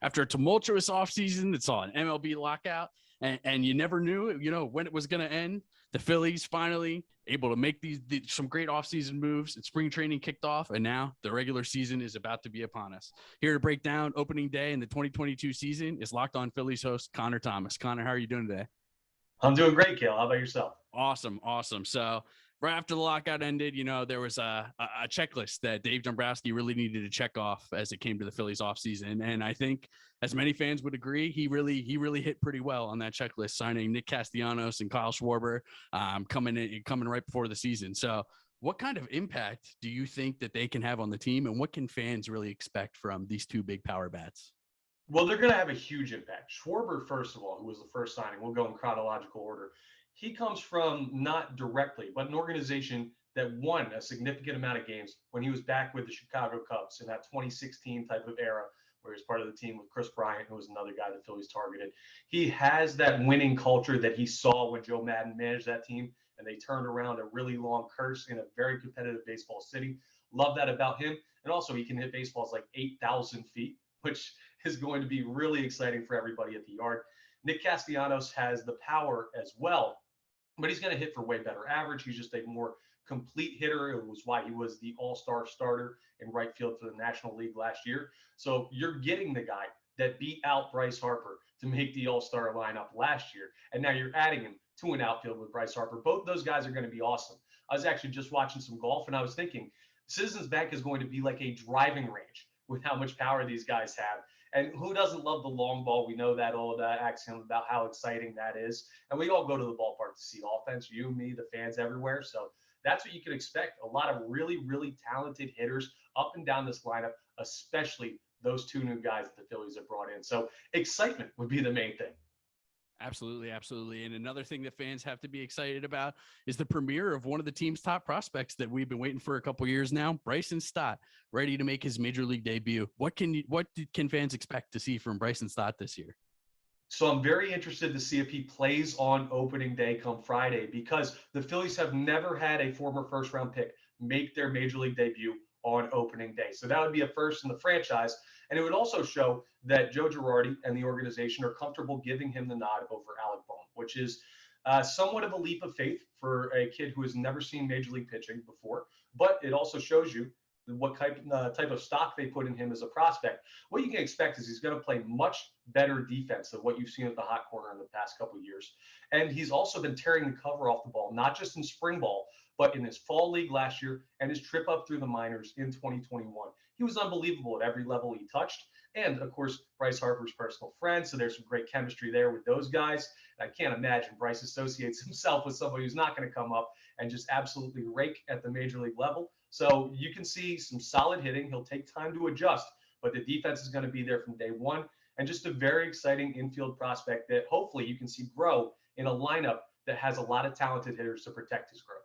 after a tumultuous offseason that saw an MLB lockout, and you never knew, when it was going to end. The Phillies finally able to make some great offseason moves, and spring training kicked off, and now the regular season is about to be upon us. Here to break down opening day in the 2022 season is Locked On Phillies host Connor Thomas. Connor, how are you doing today? I'm doing great, Kale. How about yourself? Awesome. So right after the lockout ended, there was a checklist that Dave Dombrowski really needed to check off as it came to the Phillies offseason. And I think, as many fans would agree, he really hit pretty well on that checklist, signing Nick Castellanos and Kyle Schwarber coming right before the season. So what kind of impact do you think that they can have on the team, and what can fans really expect from these two big power bats? Well, they're going to have a huge impact. Schwarber, first of all, who was the first signing, we'll go in chronological order. He comes from not directly, but an organization that won a significant amount of games when he was back with the Chicago Cubs in that 2016 type of era, where he was part of the team with Chris Bryant, who was another guy the Phillies targeted. He has that winning culture that he saw when Joe Madden managed that team, and they turned around a really long curse in a very competitive baseball city. Love that about him. And also, he can hit baseballs like 8,000 feet, which is going to be really exciting for everybody at the yard. Nick Castellanos has the power as well, but he's going to hit for way better average. He's just a more complete hitter. It was why he was the all-star starter in right field for the National League last year. So you're getting the guy that beat out Bryce Harper to make the all-star lineup last year, and now you're adding him to an outfield with Bryce Harper. Both those guys are going to be awesome. I was actually just watching some golf, and I was thinking Citizens Bank is going to be like a driving range with how much power these guys have. And who doesn't love the long ball? We know that old axiom about how exciting that is. And we all go to the ballpark to see offense, you, me, the fans everywhere. So that's what you can expect. A lot of really, really talented hitters up and down this lineup, especially those two new guys that the Phillies have brought in. So excitement would be the main thing. Absolutely. And another thing that fans have to be excited about is the premiere of one of the team's top prospects that we've been waiting for a couple years now, Bryson Stott, ready to make his major league debut. What can fans expect to see from Bryson Stott this year? So I'm very interested to see if he plays on opening day come Friday, because the Phillies have never had a former first round pick make their major league debut on opening day. So that would be a first in the franchise. And it would also show that Joe Girardi and the organization are comfortable giving him the nod over Alec Bohm, which is somewhat of a leap of faith for a kid who has never seen major league pitching before. But it also shows you what type of stock they put in him as a prospect. What you can expect is he's going to play much better defense than what you've seen at the hot corner in the past couple of years. And he's also been tearing the cover off the ball, not just in spring ball, but in his fall league last year and his trip up through the minors in 2021. He was unbelievable at every level he touched. And of course, Bryce Harper's personal friend. So there's some great chemistry there with those guys. And I can't imagine Bryce associates himself with somebody who's not going to come up and just absolutely rake at the major league level. So you can see some solid hitting. He'll take time to adjust, but the defense is going to be there from day one. And just a very exciting infield prospect that hopefully you can see grow in a lineup that has a lot of talented hitters to protect his growth.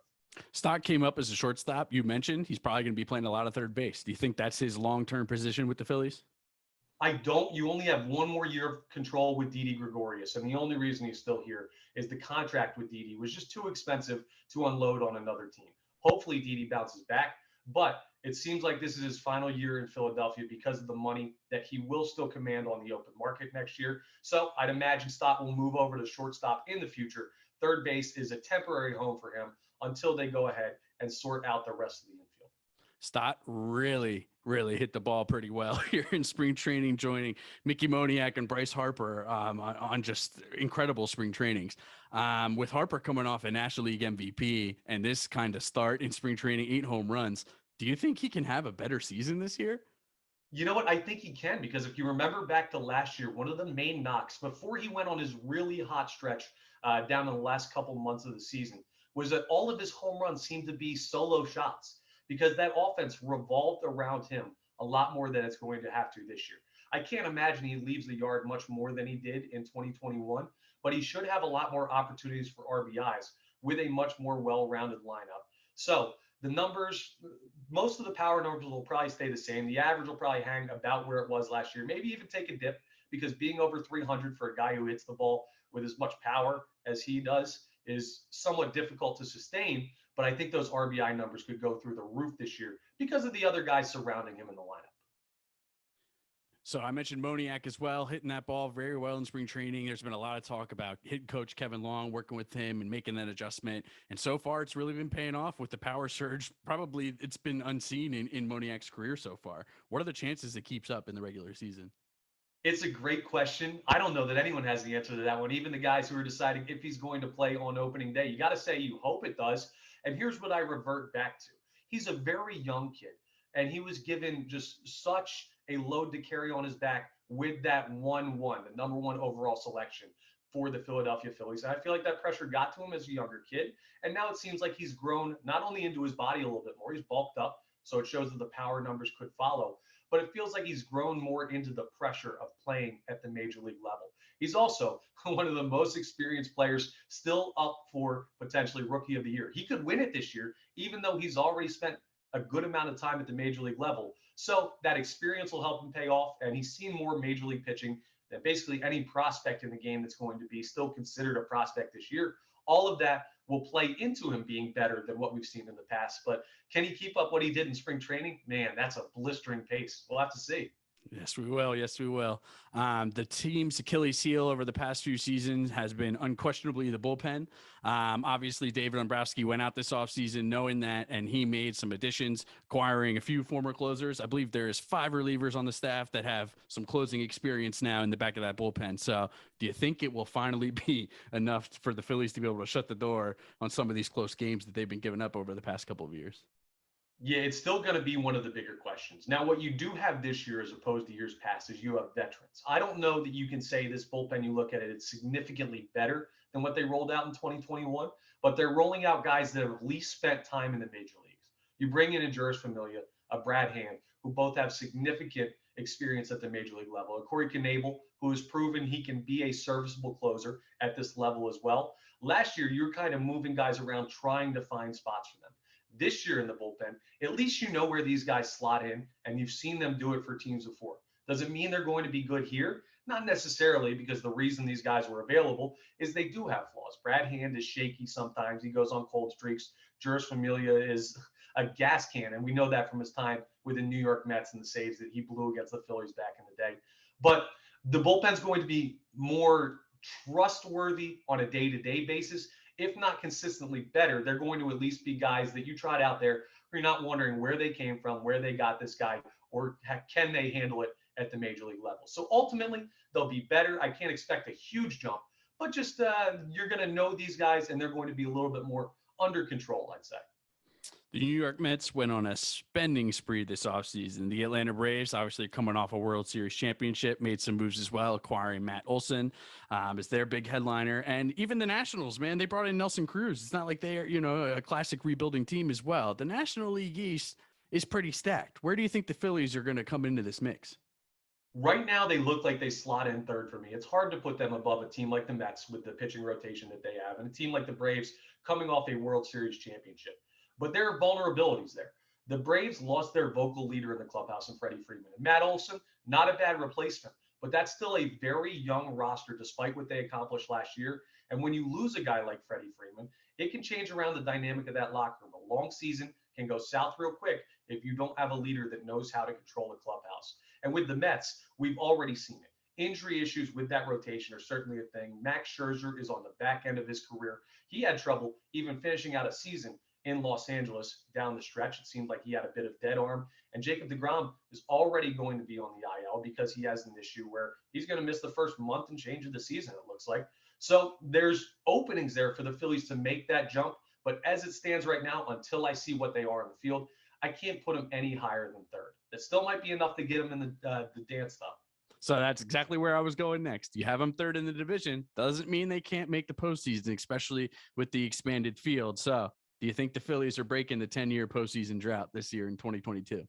Stott came up as a shortstop. You mentioned he's probably going to be playing a lot of third base. Do you think that's his long-term position with the Phillies? I don't. You only have one more year of control with Didi Gregorius, and the only reason he's still here is the contract with Didi was just too expensive to unload on another team. Hopefully Didi bounces back, but it seems like this is his final year in Philadelphia because of the money that he will still command on the open market next year. So I'd imagine Stott will move over to shortstop in the future. Third base is a temporary home for him until they go ahead and sort out the rest of the infield. Stott really hit the ball pretty well here in spring training, joining Mickey Moniak and Bryce Harper on just incredible spring trainings. With Harper coming off a National League MVP and this kind of start in spring training, 8 home runs, do you think he can have a better season this year? You know what? I think he can, because if you remember back to last year, one of the main knocks before he went on his really hot stretch down in the last couple months of the season was that all of his home runs seemed to be solo shots, because that offense revolved around him a lot more than it's going to have to this year. I can't imagine he leaves the yard much more than he did in 2021, but he should have a lot more opportunities for RBIs with a much more well-rounded lineup. So the numbers, most of the power numbers will probably stay the same. The average will probably hang about where it was last year, maybe even take a dip, because being over 300 for a guy who hits the ball with as much power as he does is somewhat difficult to sustain. But I think those RBI numbers could go through the roof this year because of the other guys surrounding him in the lineup. So I mentioned Moniak as well, hitting that ball very well in spring training. There's been a lot of talk about hitting coach Kevin Long, working with him and making that adjustment. And so far, it's really been paying off with the power surge. Probably it's been unseen in Moniak's career so far. What are the chances it keeps up in the regular season? It's a great question. I don't know that anyone has the answer to that one. Even the guys who are deciding if he's going to play on opening day, you got to say you hope it does. And here's what I revert back to. He's a very young kid, and he was given just such a load to carry on his back with that 1-1, the number one overall selection for the Philadelphia Phillies. And I feel like that pressure got to him as a younger kid. And now it seems like he's grown not only into his body a little bit more, he's bulked up. So it shows that the power numbers could follow, but it feels like he's grown more into the pressure of playing at the major league level. He's also one of the most experienced players still up for potentially rookie of the year. He could win it this year, even though he's already spent a good amount of time at the major league level. So that experience will help him pay off. And he's seen more major league pitching than basically any prospect in the game that's going to be still considered a prospect this year. All of that will play into him being better than what we've seen in the past. But can he keep up what he did in spring training? Man, that's a blistering pace. We'll have to see. Yes, we will. Yes, we will. The team's Achilles heel over the past few seasons has been unquestionably the bullpen. Obviously, David Dombrowski went out this offseason knowing that, and he made some additions, acquiring a few former closers. I believe there's 5 relievers on the staff that have some closing experience now in the back of that bullpen. So do you think it will finally be enough for the Phillies to be able to shut the door on some of these close games that they've been giving up over the past couple of years? Yeah, it's still going to be one of the bigger questions. Now, what you do have this year as opposed to years past is you have veterans. I don't know that you can say this bullpen, you look at it, it's significantly better than what they rolled out in 2021, but they're rolling out guys that have at least spent time in the major leagues. You bring in a Juris Familia, a Brad Hand, who both have significant experience at the major league level, a Corey Knebel, who has proven he can be a serviceable closer at this level as well. Last year, you're kind of moving guys around trying to find spots for them. This year in the bullpen, at least you know where these guys slot in, and you've seen them do it for teams before. Does it mean they're going to be good here? Not necessarily, because the reason these guys were available is they do have flaws. Brad Hand is shaky sometimes. He goes on cold streaks. Juris Familia is a gas can, and we know that from his time with the New York Mets and the saves that he blew against the Phillies back in the day. But the bullpen's going to be more trustworthy on a day-to-day basis. If not consistently better, they're going to at least be guys that you tried out there where you're not wondering where they came from, where they got this guy, or can they handle it at the major league level. So ultimately, they'll be better. I can't expect a huge jump, but just you're going to know these guys, and they're going to be a little bit more under control, I'd say. The New York Mets went on a spending spree this offseason. The Atlanta Braves, obviously coming off a World Series championship, made some moves as well, acquiring Matt Olson as their big headliner. And even the Nationals, man, they brought in Nelson Cruz. It's not like they are, a classic rebuilding team as well. The National League East is pretty stacked. Where do you think the Phillies are going to come into this mix? Right now, they look like they slot in third for me. It's hard to put them above a team like the Mets with the pitching rotation that they have, and a team like the Braves coming off a World Series championship. But there are vulnerabilities there. The Braves lost their vocal leader in the clubhouse in Freddie Freeman. And Matt Olson, not a bad replacement, but that's still a very young roster despite what they accomplished last year. And when you lose a guy like Freddie Freeman, it can change around the dynamic of that locker room. A long season can go south real quick if you don't have a leader that knows how to control the clubhouse. And with the Mets, we've already seen it. Injury issues with that rotation are certainly a thing. Max Scherzer is on the back end of his career. He had trouble even finishing out a season in Los Angeles down the stretch. It seemed like he had a bit of dead arm. And Jacob deGrom is already going to be on the IL because he has an issue where he's going to miss the first month and change of the season, it looks like. So there's openings there for the Phillies to make that jump. But as it stands right now, until I see what they are in the field, I can't put them any higher than third. That still might be enough to get them in the dance stuff. So that's exactly where I was going next. You have them third in the division. Doesn't mean they can't make the postseason, especially with the expanded field. So do you think the Phillies are breaking the 10-year postseason drought this year in 2022?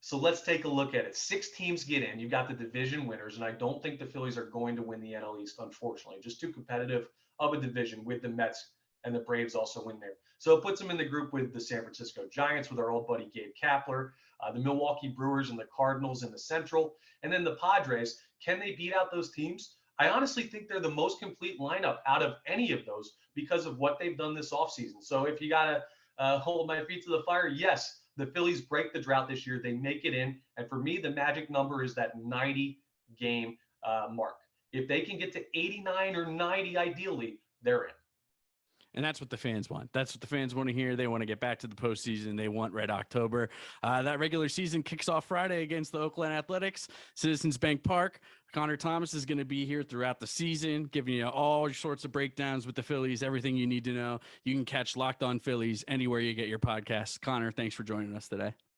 So let's take a look at it. 6 teams get in. You've got the division winners, and I don't think the Phillies are going to win the NL East, unfortunately. Just too competitive of a division with the Mets and the Braves also in there. So it puts them in the group with the San Francisco Giants with our old buddy Gabe Kapler, the Milwaukee Brewers and the Cardinals in the Central, and then the Padres. Can they beat out those teams? I honestly think they're the most complete lineup out of any of those because of what they've done this offseason. So if you got to hold my feet to the fire, yes, the Phillies break the drought this year. They make it in. And for me, the magic number is that 90 game mark. If they can get to 89 or 90, ideally, they're in. And that's what the fans want. That's what the fans want to hear. They want to get back to the postseason. They want Red October. That regular season kicks off Friday against the Oakland Athletics, Citizens Bank Park. Connor Thomas is going to be here throughout the season, giving you all sorts of breakdowns with the Phillies, everything you need to know. You can catch Locked On Phillies anywhere you get your podcasts. Connor, thanks for joining us today.